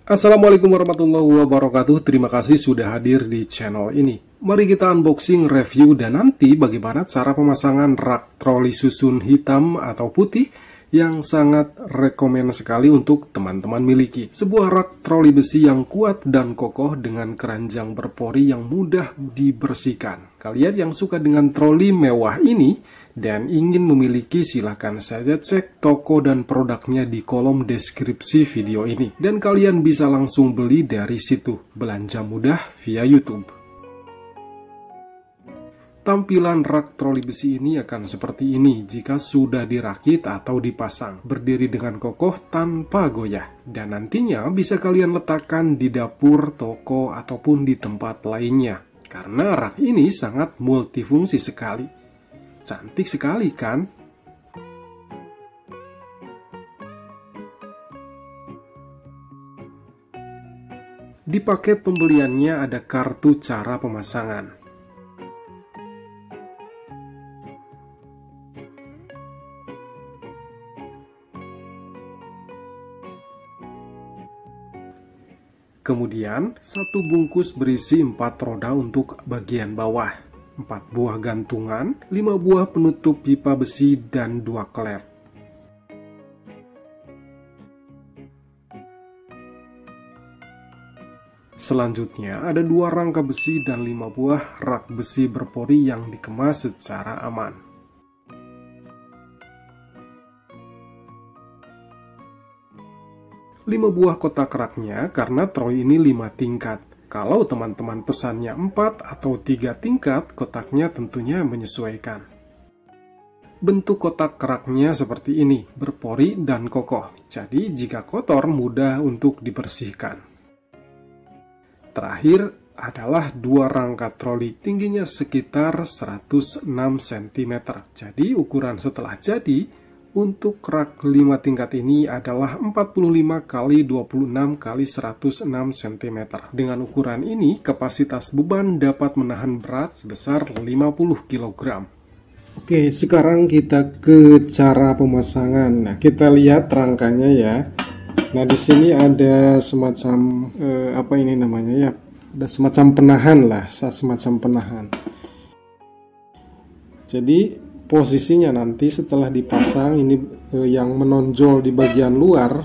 Assalamualaikum warahmatullahi wabarakatuh. Terima kasih sudah hadir di channel ini. Mari kita unboxing, review, dan nanti bagaimana cara pemasangan rak troli susun hitam atau putih yang sangat rekomen sekali untuk teman-teman miliki. Sebuah rak troli besi yang kuat dan kokoh dengan keranjang berpori yang mudah dibersihkan. Kalian yang suka dengan troli mewah ini dan ingin memiliki, silahkan saja cek toko dan produknya di kolom deskripsi video ini. Dan kalian bisa langsung beli dari situ. Belanja mudah via YouTube. Tampilan rak troli besi ini akan seperti ini jika sudah dirakit atau dipasang. Berdiri dengan kokoh tanpa goyah. Dan nantinya bisa kalian letakkan di dapur, toko, ataupun di tempat lainnya. Karena rak ini sangat multifungsi sekali. Cantik sekali kan? Di paket pembeliannya ada kartu cara pemasangan. Kemudian, satu bungkus berisi 4 roda untuk bagian bawah, 4 buah gantungan, 5 buah penutup pipa besi, dan 2 klep. Selanjutnya, ada 2 rangka besi dan 5 buah rak besi berpori yang dikemas secara aman. Lima buah kotak raknya karena troli ini 5 tingkat. Kalau teman-teman pesannya 4 atau 3 tingkat, kotaknya tentunya menyesuaikan. Bentuk kotak raknya seperti ini, berpori dan kokoh. Jadi jika kotor mudah untuk dibersihkan. Terakhir adalah 2 rangka troli, tingginya sekitar 106 cm. Jadi ukuran setelah jadi untuk rak 5 tingkat ini adalah 45 x 26 x 106 cm. Dengan ukuran ini, kapasitas beban dapat menahan berat sebesar 50 kg. Oke, sekarang kita ke cara pemasangan. Nah, kita lihat rangkanya ya. Nah, di sini ada semacam apa ini namanya ya? Ada semacam penahan lah, semacam penahan. Jadi posisinya nanti setelah dipasang ini yang menonjol di bagian luar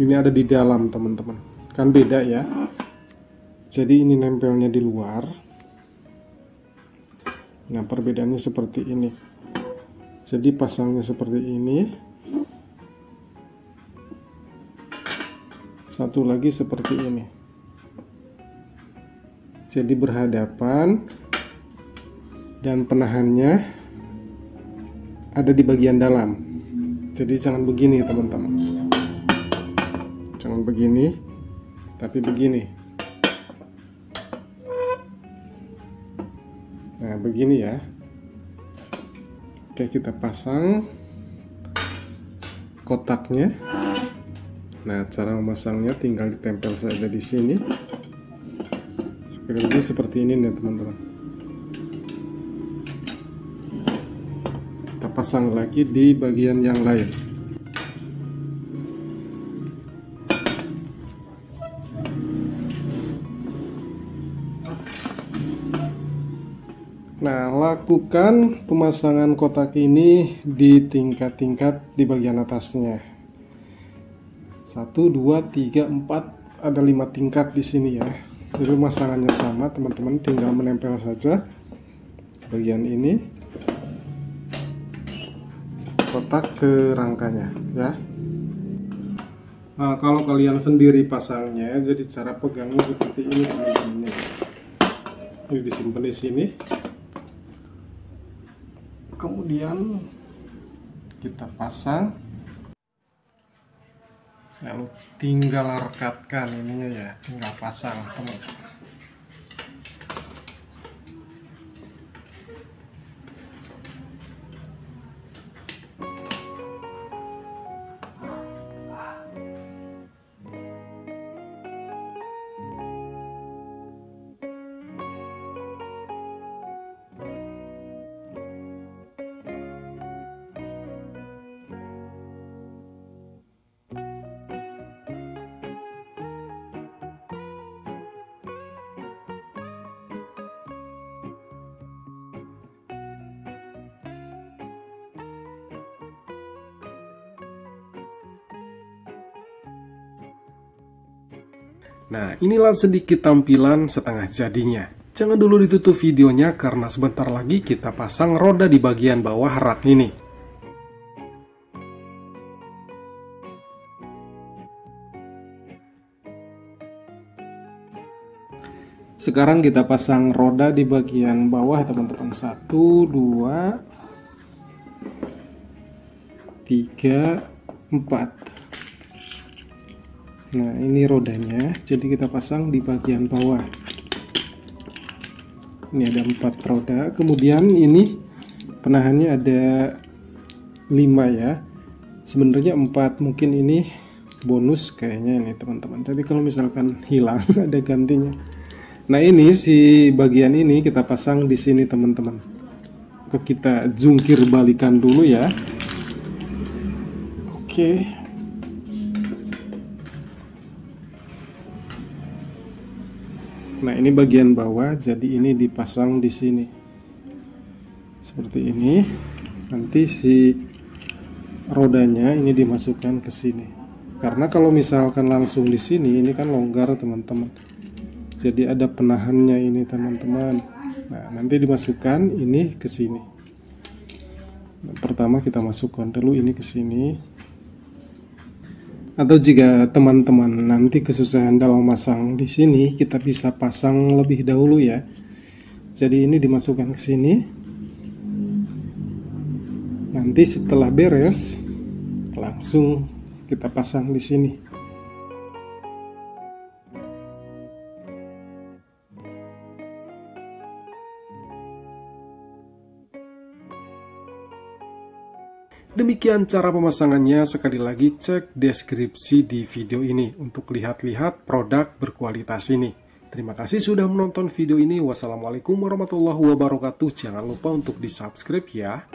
ini ada di dalam, teman-teman. Kan beda ya. Jadi ini nempelnya di luar. Nah, perbedaannya seperti ini. Jadi pasangnya seperti ini. Satu lagi seperti ini. Jadi berhadapan dan penahannya ada di bagian dalam. Jadi jangan begini, teman-teman. Jangan begini, tapi begini. Nah, begini ya. Oke, kita pasang kotaknya. Nah, cara memasangnya tinggal ditempel saja di sini. Sekali lagi seperti ini nih, teman-teman. Kita pasang lagi di bagian yang lain. Nah, lakukan pemasangan kotak ini di tingkat-tingkat di bagian atasnya. 1, 2, 3, 4, ada 5 tingkat di sini ya. Jadi pemasangannya sama, teman-teman, tinggal menempel saja bagian ini kotak ke rangkanya ya. Nah, kalau kalian sendiri pasangnya, jadi cara pegangnya seperti ini, teman-teman. Ini disimpan di sini. Kemudian kita pasang, lalu tinggal rekatkan ininya ya, tinggal pasang, teman-teman. Nah, inilah sedikit tampilan setengah jadinya. Jangan dulu ditutup videonya karena sebentar lagi kita pasang roda di bagian bawah rak ini. Sekarang kita pasang roda di bagian bawah teman-teman. 1, 2, 3, 4. Nah, ini rodanya, jadi kita pasang di bagian bawah. Ini ada 4 roda, kemudian ini penahannya ada 5 ya. Sebenarnya 4, mungkin ini bonus kayaknya ini teman-teman. Jadi kalau misalkan hilang ada gantinya. Nah, ini si bagian ini kita pasang di sini teman-teman. Kita jungkir balikan dulu ya. Oke. Nah, ini bagian bawah, jadi ini dipasang di sini. Seperti ini. Nanti si rodanya ini dimasukkan ke sini. Karena kalau misalkan langsung di sini, ini kan longgar teman-teman. Jadi ada penahannya ini teman-teman. Nah, nanti dimasukkan ini ke sini. Nah, pertama kita masukkan dulu ini ke sini. Atau jika teman-teman nanti kesusahan dalam memasang di sini, kita bisa pasang lebih dahulu ya. Jadi ini dimasukkan ke sini. Nanti setelah beres, langsung kita pasang di sini. Demikian cara pemasangannya. Sekali lagi cek deskripsi di video ini untuk lihat-lihat produk berkualitas ini. Terima kasih sudah menonton video ini. Wassalamualaikum warahmatullahi wabarakatuh. Jangan lupa untuk di subscribe ya.